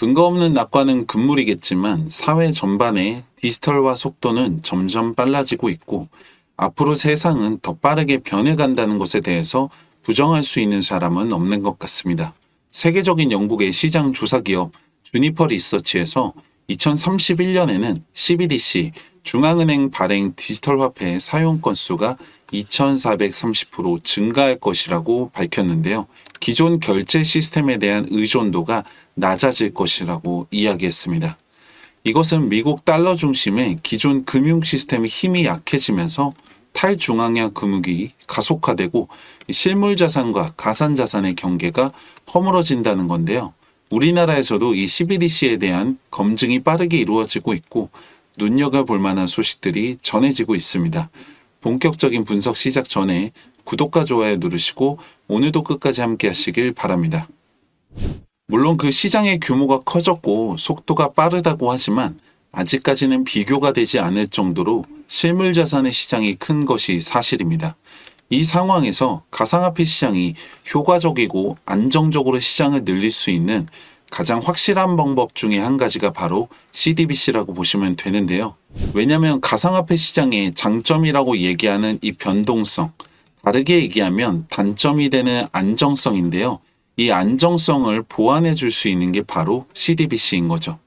근거 없는 낙관은 금물이겠지만 사회 전반의 디지털화 속도는 점점 빨라지고 있고 앞으로 세상은 더 빠르게 변해간다는 것에 대해서 부정할 수 있는 사람은 없는 것 같습니다. 세계적인 영국의 시장 조사 기업 주니퍼 리서치에서 2031년에는 CBDC 중앙은행 발행 디지털 화폐 사용 건수가 2,430% 증가할 것이라고 밝혔는데요. 기존 결제 시스템에 대한 의존도가 낮아질 것이라고 이야기했습니다. 이것은 미국 달러 중심의 기존 금융 시스템의 힘이 약해지면서 탈중앙화 금융이 가속화되고 실물 자산과 가상 자산의 경계가 허물어진다는 건데요. 우리나라에서도 이 CBDC에 대한 검증이 빠르게 이루어지고 있고 눈여겨볼 만한 소식들이 전해지고 있습니다. 본격적인 분석 시작 전에 구독과 좋아요 누르시고 오늘도 끝까지 함께 하시길 바랍니다. 물론 그 시장의 규모가 커졌고 속도가 빠르다고 하지만 아직까지는 비교가 되지 않을 정도로 실물 자산의 시장이 큰 것이 사실입니다. 이 상황에서 가상화폐 시장이 효과적이고 안정적으로 시장을 늘릴 수 있는 가장 확실한 방법 중에 한 가지가 바로 CDBC라고 보시면 되는데요. 왜냐하면 가상화폐 시장의 장점이라고 얘기하는 이 변동성, 다르게 얘기하면 단점이 되는 안정성인데요. 이 안정성을 보완해 줄 수 있는 게 바로 CDBC인 거죠.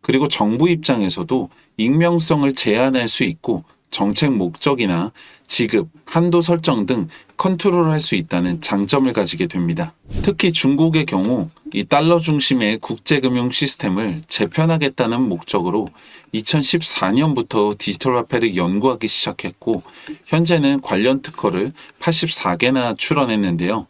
그리고 정부 입장에서도 익명성을 제한할 수 있고 정책 목적이나 지급, 한도 설정 등 컨트롤할 수 있다는 장점을 가지게 됩니다. 특히 중국의 경우 이 달러 중심의 국제금융 시스템을 재편하겠다는 목적으로 2014년부터 디지털 화폐를 연구하기 시작했고 현재는 관련 특허를 84개나 출원했는데요.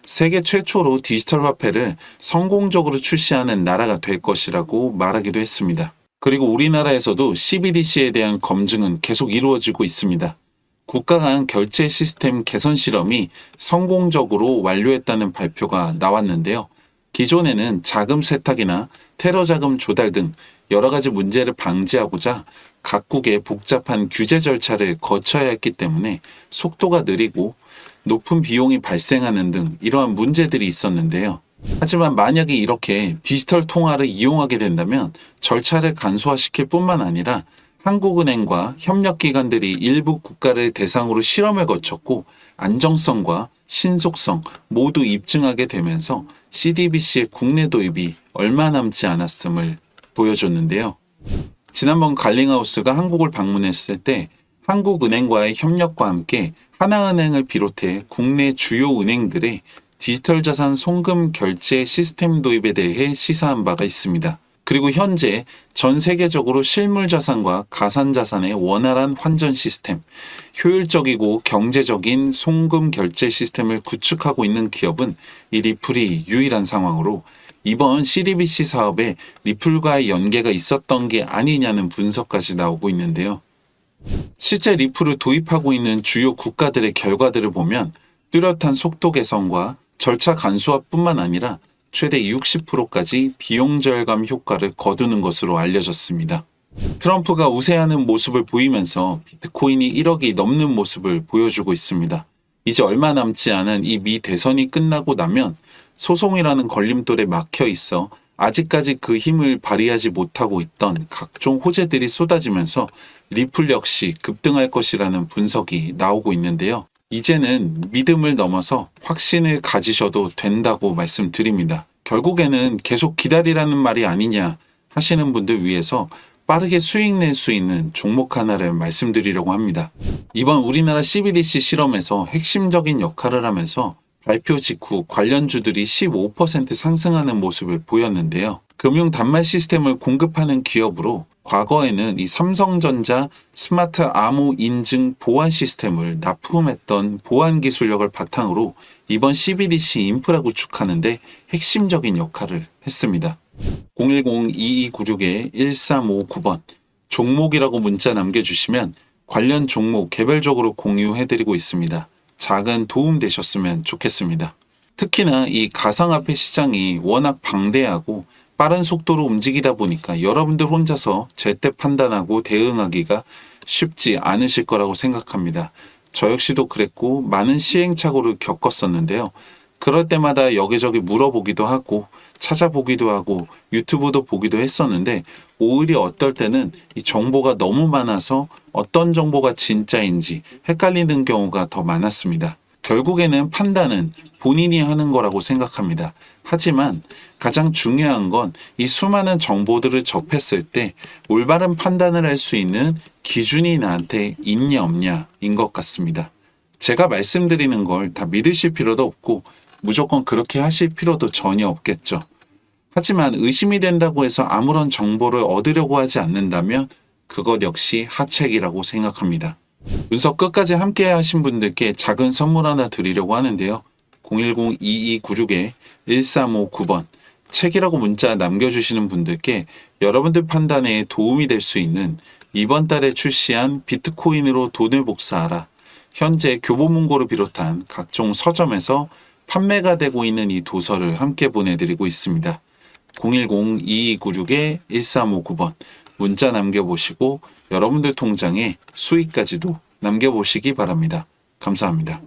세계 최초로 디지털 화폐를 성공적으로 출시하는 나라가 될 것이라고 말하기도 했습니다. 그리고 우리나라에서도 CBDC에 대한 검증은 계속 이루어지고 있습니다. 국가 간 결제 시스템 개선 실험이 성공적으로 완료했다는 발표가 나왔는데요. 기존에는 자금 세탁이나 테러 자금 조달 등 여러 가지 문제를 방지하고자 각국의 복잡한 규제 절차를 거쳐야 했기 때문에 속도가 느리고 높은 비용이 발생하는 등 이러한 문제들이 있었는데요. 하지만 만약에 이렇게 디지털 통화를 이용하게 된다면 절차를 간소화시킬 뿐만 아니라 한국은행과 협력기관들이 일부 국가를 대상으로 실험을 거쳤고 안정성과 신속성 모두 입증하게 되면서 CDBC의 국내 도입이 얼마 남지 않았음을 보여줬는데요. 지난번 갈링하우스가 한국을 방문했을 때 한국은행과의 협력과 함께 하나은행을 비롯해 국내 주요 은행들의 디지털 자산 송금 결제 시스템 도입에 대해 시사한 바가 있습니다. 그리고 현재 전 세계적으로 실물 자산과 가상 자산의 원활한 환전 시스템, 효율적이고 경제적인 송금 결제 시스템을 구축하고 있는 기업은 이 리플이 유일한 상황으로 이번 CDBC 사업에 리플과의 연계가 있었던 게 아니냐는 분석까지 나오고 있는데요. 실제 리플을 도입하고 있는 주요 국가들의 결과들을 보면 뚜렷한 속도 개선과 절차 간소화뿐만 아니라 최대 60%까지 비용 절감 효과를 거두는 것으로 알려졌습니다. 트럼프가 우세하는 모습을 보이면서 비트코인이 1억이 넘는 모습을 보여주고 있습니다. 이제 얼마 남지 않은 이 미 대선이 끝나고 나면 소송이라는 걸림돌에 막혀 있어 아직까지 그 힘을 발휘하지 못하고 있던 각종 호재들이 쏟아지면서 리플 역시 급등할 것이라는 분석이 나오고 있는데요. 이제는 믿음을 넘어서 확신을 가지셔도 된다고 말씀드립니다. 결국에는 계속 기다리라는 말이 아니냐 하시는 분들 위해서 빠르게 수익 낼 수 있는 종목 하나를 말씀드리려고 합니다. 이번 우리나라 CBDC 실험에서 핵심적인 역할을 하면서 발표 직후 관련주들이 15% 상승하는 모습을 보였는데요. 금융 단말 시스템을 공급하는 기업으로 과거에는 이 삼성전자 스마트 암호 인증 보안 시스템을 납품했던 보안 기술력을 바탕으로 이번 CBDC 인프라 구축하는데 핵심적인 역할을 했습니다. 010-2296-1359번 종목이라고 문자 남겨주시면 관련 종목 개별적으로 공유해드리고 있습니다. 작은 도움 되셨으면 좋겠습니다. 특히나 이 가상화폐 시장이 워낙 방대하고 빠른 속도로 움직이다 보니까 여러분들 혼자서 제때 판단하고 대응하기가 쉽지 않으실 거라고 생각합니다. 저 역시도 그랬고 많은 시행착오를 겪었었는데요. 그럴 때마다 여기저기 물어보기도 하고 찾아보기도 하고 유튜브도 보기도 했었는데 오히려 어떨 때는 이 정보가 너무 많아서 어떤 정보가 진짜인지 헷갈리는 경우가 더 많았습니다. 결국에는 판단은 본인이 하는 거라고 생각합니다. 하지만 가장 중요한 건 이 수많은 정보들을 접했을 때 올바른 판단을 할 수 있는 기준이 나한테 있냐 없냐인 것 같습니다. 제가 말씀드리는 걸 다 믿으실 필요도 없고 무조건 그렇게 하실 필요도 전혀 없겠죠. 하지만 의심이 된다고 해서 아무런 정보를 얻으려고 하지 않는다면 그것 역시 하책이라고 생각합니다. 분석 끝까지 함께 하신 분들께 작은 선물 하나 드리려고 하는데요. 010-2296-1359번 책이라고 문자 남겨주시는 분들께 여러분들 판단에 도움이 될 수 있는 이번 달에 출시한 비트코인으로 돈을 복사하라. 현재 교보문고를 비롯한 각종 서점에서 판매가 되고 있는 이 도서를 함께 보내드리고 있습니다. 010-2296-1359번 문자 남겨보시고 여러분들 통장에 수익까지도 남겨보시기 바랍니다. 감사합니다.